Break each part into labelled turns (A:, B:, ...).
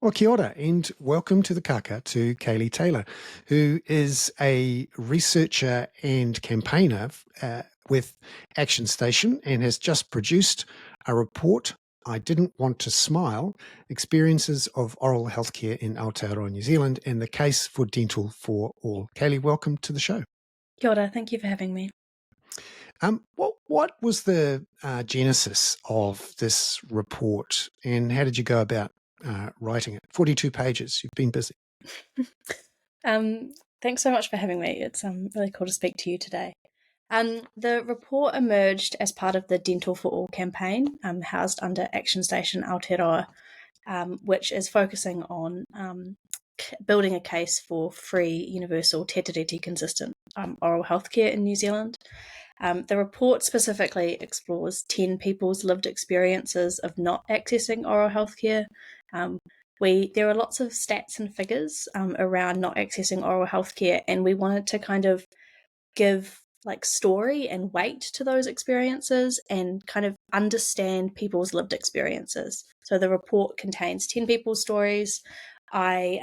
A: Well, kia ora, and welcome to the kaka to Kayli Taylor, who is a researcher and campaigner with ActionStation and has just produced a report, I Didn't Want to Smile, Experiences of Oral Healthcare in Aotearoa, New Zealand, and the Case for Dental for All. Kayli, welcome to the show.
B: Kia ora, thank you for having me.
A: What was the genesis of this report, and how did you go about writing it? 42 pages. You've been busy.
B: Thanks so much for having me. It's really cool to speak to you today. The report emerged as part of the Dental for All campaign, housed under ActionStation Aotearoa, which is focusing on building a case for free, universal, te tiriti consistent oral healthcare in New Zealand. The report specifically explores 10 people's lived experiences of not accessing oral healthcare. There are lots of stats and figures around not accessing oral healthcare, and we wanted to kind of give story and weight to those experiences and kind of understand people's lived experiences. So the report contains 10 people's stories. I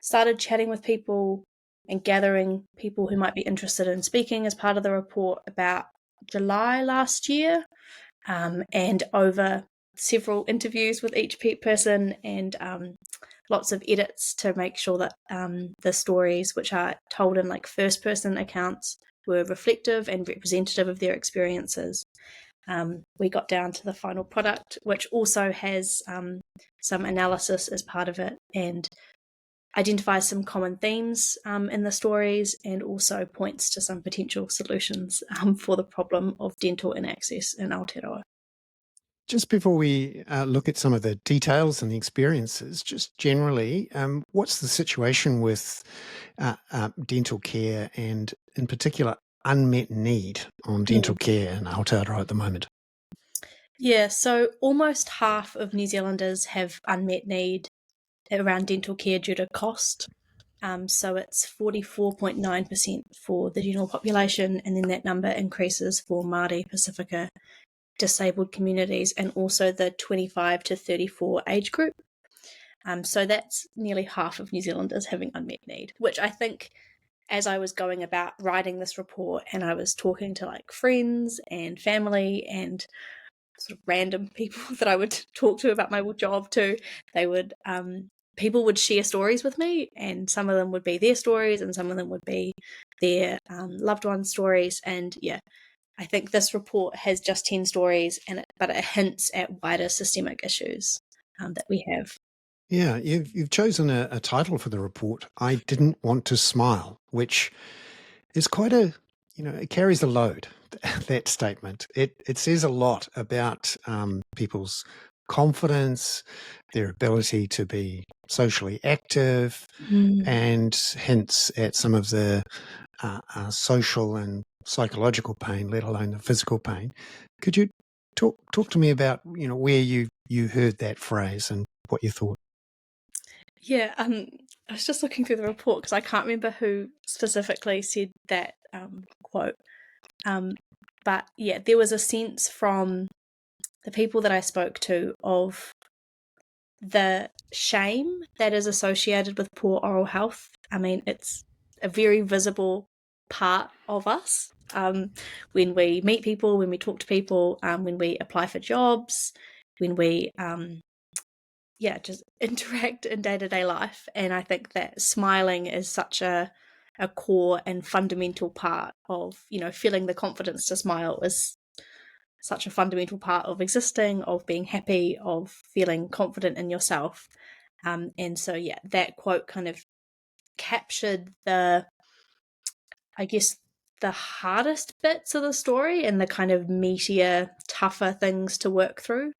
B: started chatting with people and gathering people who might be interested in speaking as part of the report about July last year, and over several interviews with each person and lots of edits to make sure that the stories, which are told in first person accounts, were reflective and representative of their experiences. We got down to the final product, which also has some analysis as part of it and identifies some common themes in the stories and also points to some potential solutions for the problem of dental inaccess in Aotearoa.
A: Just before we look at some of the details and the experiences, just generally, what's the situation with dental care and, in particular, unmet need on dental care in Aotearoa at the moment?
B: Yeah, so almost half of New Zealanders have unmet need around dental care due to cost. So it's 44.9% for the general population, and then that number increases for Māori, Pacifica, disabled communities, and also the 25 to 34 age group. So that's nearly half of New Zealanders having unmet need, which I think, as I was going about writing this report and I was talking to friends and family and sort of random people that I would talk to about my job too, they would people would share stories with me, and some of them would be their stories and some of them would be their loved ones' stories. And yeah, I think this report has just 10 stories, but it hints at wider systemic issues that we have.
A: Yeah, you've chosen a title for the report, I Didn't Want to Smile, which is quite it carries a load, that statement. It says a lot about people's confidence, their ability to be socially active, and hints at some of the social and psychological pain, let alone the physical pain. Could you talk to me about where you heard that phrase and what you thought?
B: Yeah, I was just looking through the report because I can't remember who specifically said that quote. But yeah, there was a sense from the people that I spoke to of the shame that is associated with poor oral health. I mean, it's a very visible part of us when we meet people, when we talk to people, when we apply for jobs, when we just interact in day-to-day life. And I think that smiling is such a core and fundamental part of, feeling the confidence to smile is such a fundamental part of existing, of being happy, of feeling confident in yourself. And so, yeah, that quote kind of captured the hardest bits of the story and the kind of meatier, tougher things to work through,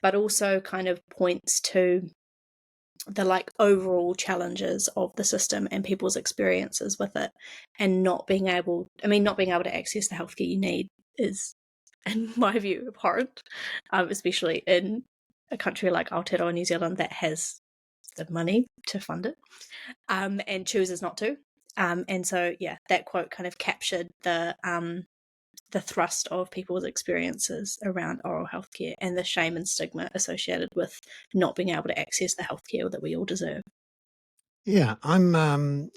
B: but also kind of points to the overall challenges of the system and people's experiences with it, and not being able to access the healthcare you need is, in my view, abhorrent, especially in a country like Aotearoa, New Zealand, that has the money to fund it and chooses not to. And so, yeah, that quote kind of captured the the thrust of people's experiences around oral health care and the shame and stigma associated with not being able to access the healthcare that we all deserve.
A: Yeah, I'm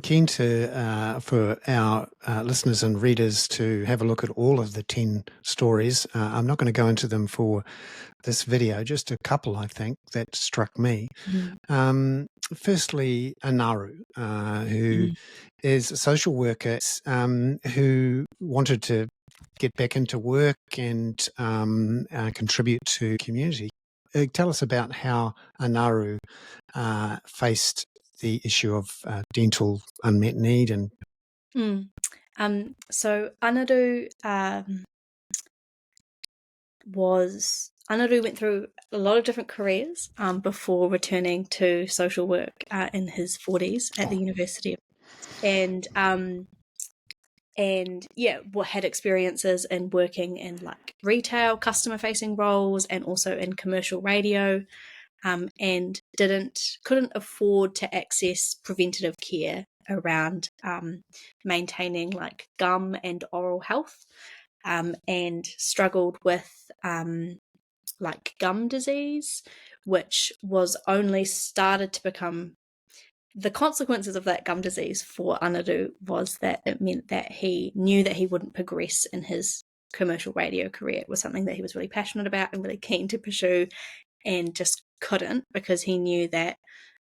A: keen to for our listeners and readers to have a look at all of the 10 stories. I'm not going to go into them for this video, just a couple I think that struck me.
B: Mm.
A: Firstly, Anaru, who
B: Mm.
A: is a social worker who wanted to get back into work and contribute to community. Tell us about how Anaru faced the issue of dental unmet need and
B: Mm. So Anadu Anadu went through a lot of different careers before returning to social work in his 40s at the university, and had experiences in working in like retail, customer facing roles, and also in commercial radio, and couldn't afford to access preventative care around maintaining like gum and oral health, and struggled with like gum disease, which was only started to become the consequences of that gum disease for Anadu was that it meant that he knew that he wouldn't progress in his commercial radio career. It was something that he was really passionate about and really keen to pursue, and just couldn't, because he knew that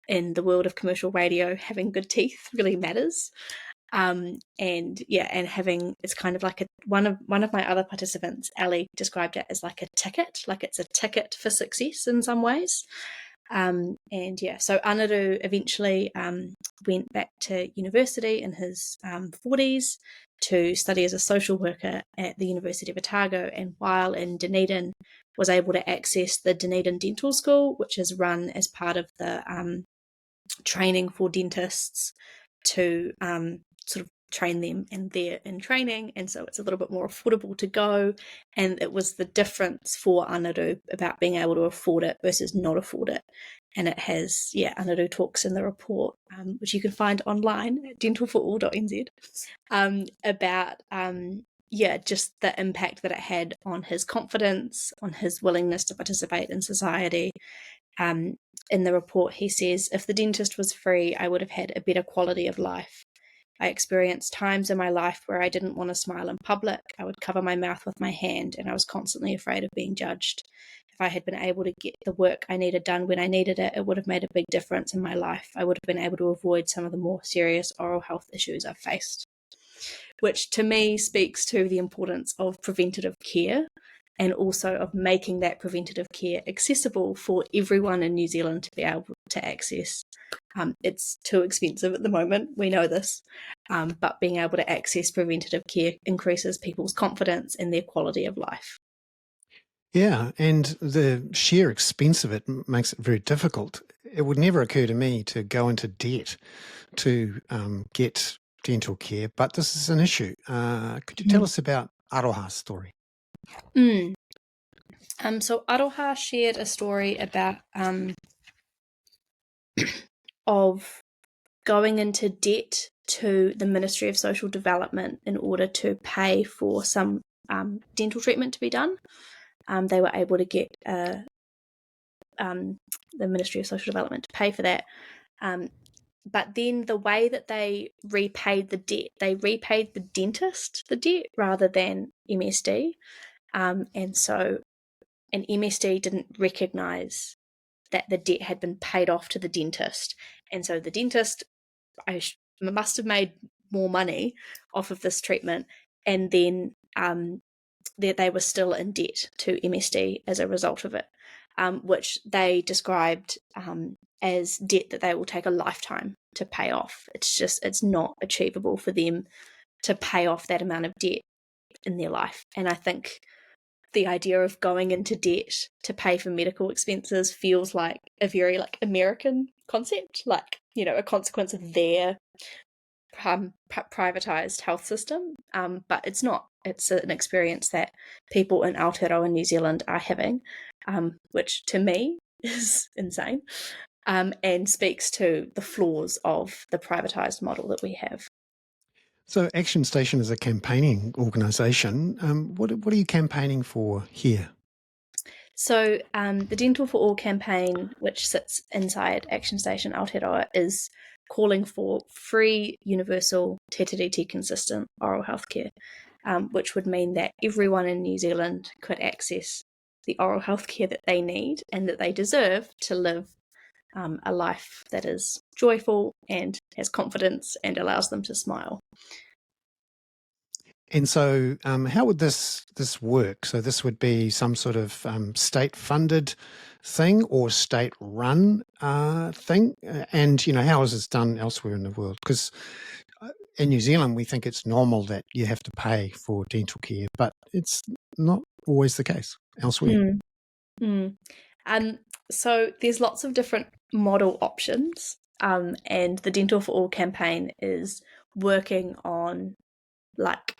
B: in the world of commercial radio, having good teeth really matters. And having, it's kind of like one of my other participants, Ali, described it as like a ticket, like it's a ticket for success in some ways. So Anaru eventually went back to university in his 40s to study as a social worker at the University of Otago, and while in Dunedin was able to access the Dunedin Dental School, which is run as part of the training for dentists to sort of train them, and they're in training, and so it's a little bit more affordable to go. And it was the difference for Anaru about being able to afford it versus not afford it. And it has, Anaru talks in the report, which you can find online at dentalforall.nz, about just the impact that it had on his confidence, on his willingness to participate in society. In the report, he says, if the dentist was free, I would have had a better quality of life. I experienced times in my life where I didn't want to smile in public. I would cover my mouth with my hand, and I was constantly afraid of being judged. If I had been able to get the work I needed done when I needed it, it would have made a big difference in my life. I would have been able to avoid some of the more serious oral health issues I've faced, which to me speaks to the importance of preventative care, and also of making that preventative care accessible for everyone in New Zealand to be able to access. It's too expensive at the moment, we know this, but being able to access preventative care increases people's confidence and their quality of life.
A: yeah, and the sheer expense of it makes it very difficult. It would never occur to me to go into debt to get dental care, but this is an issue. Could you tell us about Aroha's story?
B: Mm. So Aroha shared a story about of going into debt to the Ministry of Social Development in order to pay for some dental treatment to be done. They were able to get the Ministry of Social Development to pay for that. But then the way that they repaid the debt, they repaid the dentist the debt rather than MSD. And MSD didn't recognise that the debt had been paid off to the dentist. And so the dentist must have made more money off of this treatment, and then they were still in debt to MSD as a result of it, which they described as debt that they will take a lifetime to pay off. It's not achievable for them to pay off that amount of debt in their life. And I think the idea of going into debt to pay for medical expenses feels like a very like American concept, like, a consequence of their privatized health system. But it's not. It's an experience that people in Aotearoa New Zealand are having, which to me is insane, and speaks to the flaws of the privatized model that we have.
A: So ActionStation is a campaigning organisation. What are you campaigning for here?
B: So the Dental for All campaign, which sits inside ActionStation Aotearoa, is calling for free, universal, te tiriti consistent oral health care, which would mean that everyone in New Zealand could access the oral health care that they need and that they deserve to live a life that is joyful and has confidence and allows them to smile.
A: And so, how would this work? So this would be some sort of state-funded thing or state-run thing. And how is this done elsewhere in the world? Because in New Zealand, we think it's normal that you have to pay for dental care, but it's not always the case elsewhere.
B: Mm. Mm. So there's lots of different model options, and the Dental for All campaign is working on like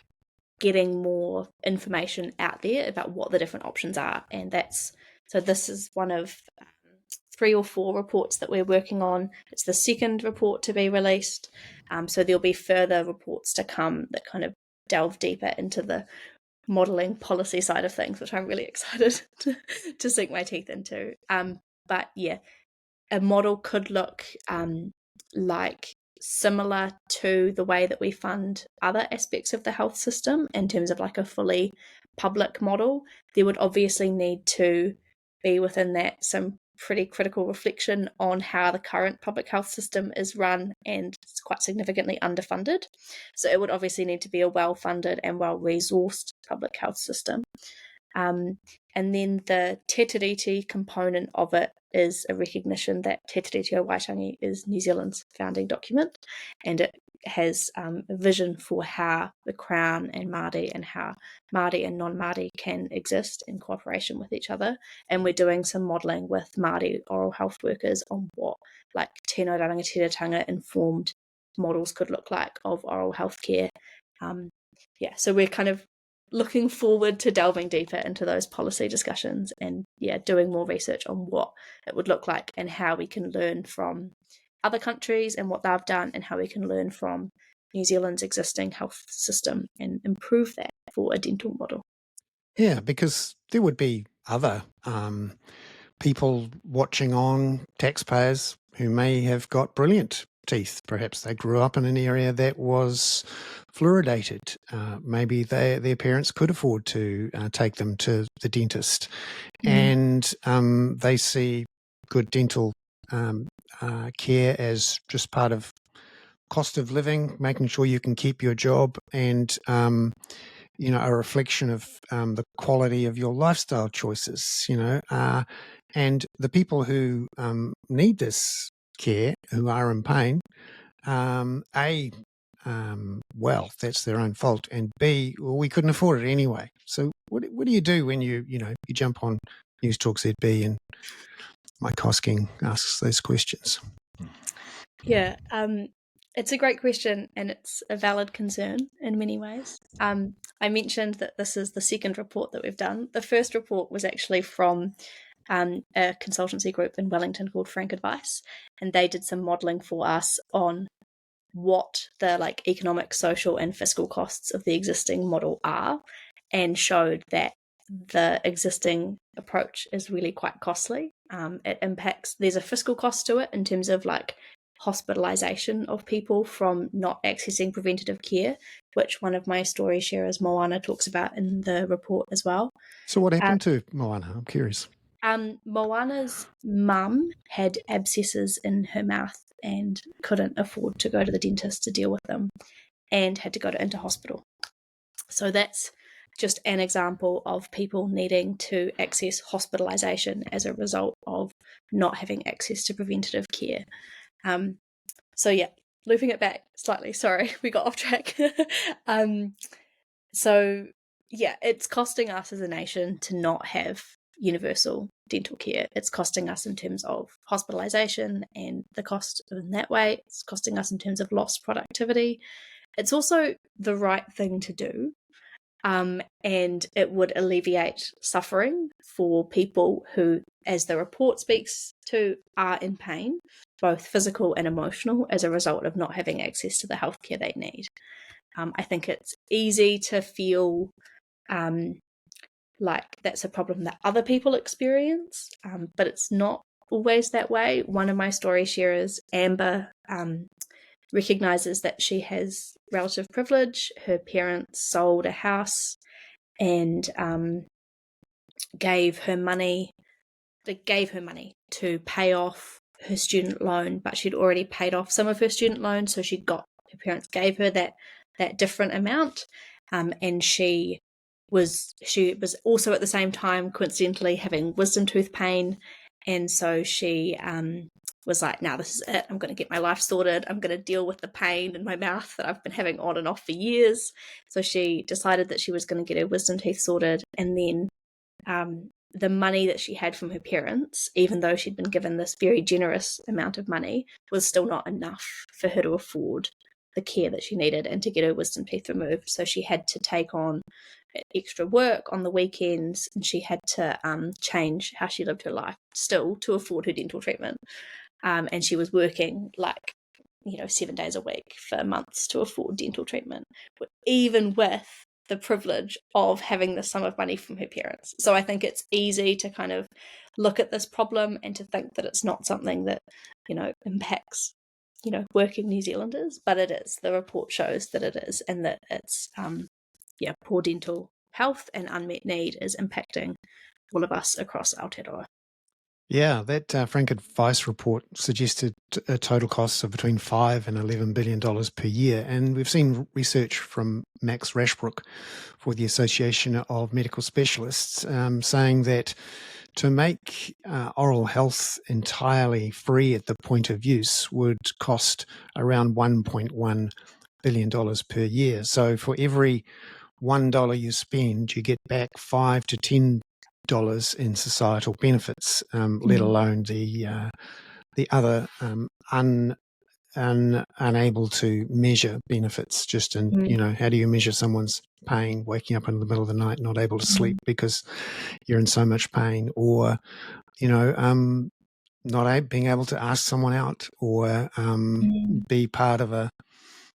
B: getting more information out there about what the different options are, and this is one of 3 or 4 reports that we're working on. It's the second report to be released, so there'll be further reports to come that kind of delve deeper into the modeling policy side of things, which I'm really excited to sink my teeth into. But yeah, a model could look like similar to the way that we fund other aspects of the health system in terms of like a fully public model. There would obviously need to be within that some pretty critical reflection on how the current public health system is run, and it's quite significantly underfunded. So it would obviously need to be a well-funded and well-resourced public health system. And then the te tiriti component of it is a recognition that Te Tiriti o Waitangi is New Zealand's founding document, and it has a vision for how the Crown and Māori and how Māori and non-Māori can exist in cooperation with each other. And we're doing some modelling with Māori oral health workers on what like tēnā rangatiratanga informed models could look like of oral health care. So we're kind of looking forward to delving deeper into those policy discussions and doing more research on what it would look like and how we can learn from other countries and what they've done, and how we can learn from New Zealand's existing health system and improve that for a dental model.
A: Yeah, because there would be other people watching on, taxpayers who may have got brilliant teeth. Perhaps they grew up in an area that was fluoridated. Maybe their parents could afford to take them to the dentist, and they see good dental care as just part of cost of living, making sure you can keep your job, and a reflection of the quality of your lifestyle choices. And the people who need this care, who are in pain, well, that's their own fault, and B, well, we couldn't afford it anyway. So what do you do when you jump on News Talk ZB and Mike Hosking asks those questions?
B: Yeah, it's a great question, and it's a valid concern in many ways. I mentioned that this is the second report that we've done. The first report was actually from a consultancy group in Wellington called Frank Advice, and they did some modelling for us on what the economic, social, and fiscal costs of the existing model are, and showed that the existing approach is really quite costly. It impacts, there's a fiscal cost to it in terms of hospitalisation of people from not accessing preventative care, which one of my story sharers, Moana, talks about in the report as well.
A: So what happened to Moana? I'm curious.
B: Moana's mum had abscesses in her mouth and couldn't afford to go to the dentist to deal with them, and had to go into hospital. So that's just an example of people needing to access hospitalisation as a result of not having access to preventative care. Looping it back slightly, sorry, we got off track. It's costing us as a nation to not have universal dental care. It's costing us in terms of hospitalisation and the cost in that way. It's costing us in terms of lost productivity. It's also the right thing to do. And it would alleviate suffering for people who, as the report speaks to, are in pain, both physical and emotional, as a result of not having access to the healthcare they need. I think it's easy to feel like that's a problem that other people experience, but it's not always that way. One of my story sharers, Amber, recognizes that she has relative privilege. Her parents sold a house and gave her money to pay off her student loan, but she'd already paid off some of her student loan, so her parents gave her that different amount, and she was also at the same time coincidentally having wisdom tooth pain, and so she was like, now this is it, I'm going to get my life sorted, I'm going to deal with the pain in my mouth that I've been having on and off for years. So she decided that she was going to get her wisdom teeth sorted, and then the money that she had from her parents, even though she'd been given this very generous amount of money, was still not enough for her to afford the care that she needed and to get her wisdom teeth removed. So she had to take on extra work on the weekends, and she had to change how she lived her life still to afford her dental treatment. And she was working 7 days a week for months to afford dental treatment, but even with the privilege of having the sum of money from her parents. So I think it's easy to kind of look at this problem and to think that it's not something that, impacts, working New Zealanders, but it is. The report shows that it is, and that it's, poor dental health and unmet need is impacting all of us across Aotearoa.
A: Yeah, that Frank Advice report suggested total costs of between $5 and $11 billion per year. And we've seen research from Max Rashbrook for the Association of Medical Specialists saying that to make oral health entirely free at the point of use would cost around $1.1 billion per year. So for every $1 you spend, you get back $5 to $10 in societal benefits, let alone the other unable to measure benefits. Just in how do you measure someone's pain? Waking up in the middle of the night, not able to sleep because you're in so much pain, or not being able to ask someone out, or be part of a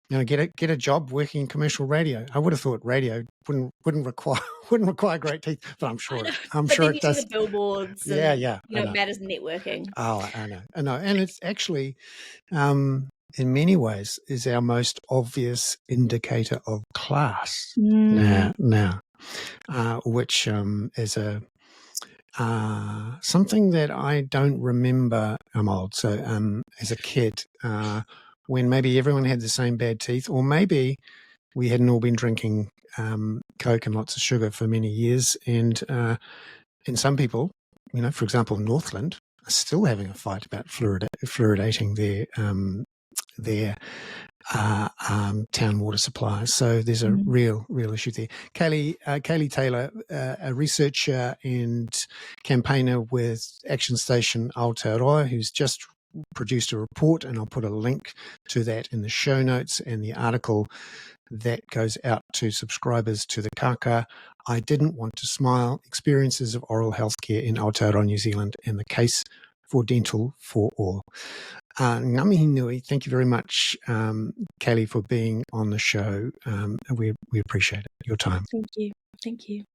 A: get a job working in commercial radio. I would have thought radio wouldn't require great teeth, but I'm sure
B: But then
A: it
B: you see
A: does.
B: the billboards,
A: Yeah,
B: and
A: yeah, I know.
B: it matters networking.
A: Oh, I know, and it's actually, in many ways, is our most obvious indicator of class now, which is a something that I don't remember. I'm old, so as a kid. When maybe everyone had the same bad teeth, or maybe we hadn't all been drinking Coke and lots of sugar for many years. And some people, for example, Northland, are still having a fight about fluoridating their town water supplies. So there's a real issue there. Kayli Taylor, a researcher and campaigner with ActionStation Aotearoa, who's just produced a report, and I'll put a link to that in the show notes, and the article that goes out to subscribers to the kaka. I didn't want to smile: experiences of oral healthcare in Aotearoa, New Zealand, and the case for dental for all. Ngā mihi nui. Thank you very much, Kayli, for being on the show. We appreciate it, your time.
B: Thank you.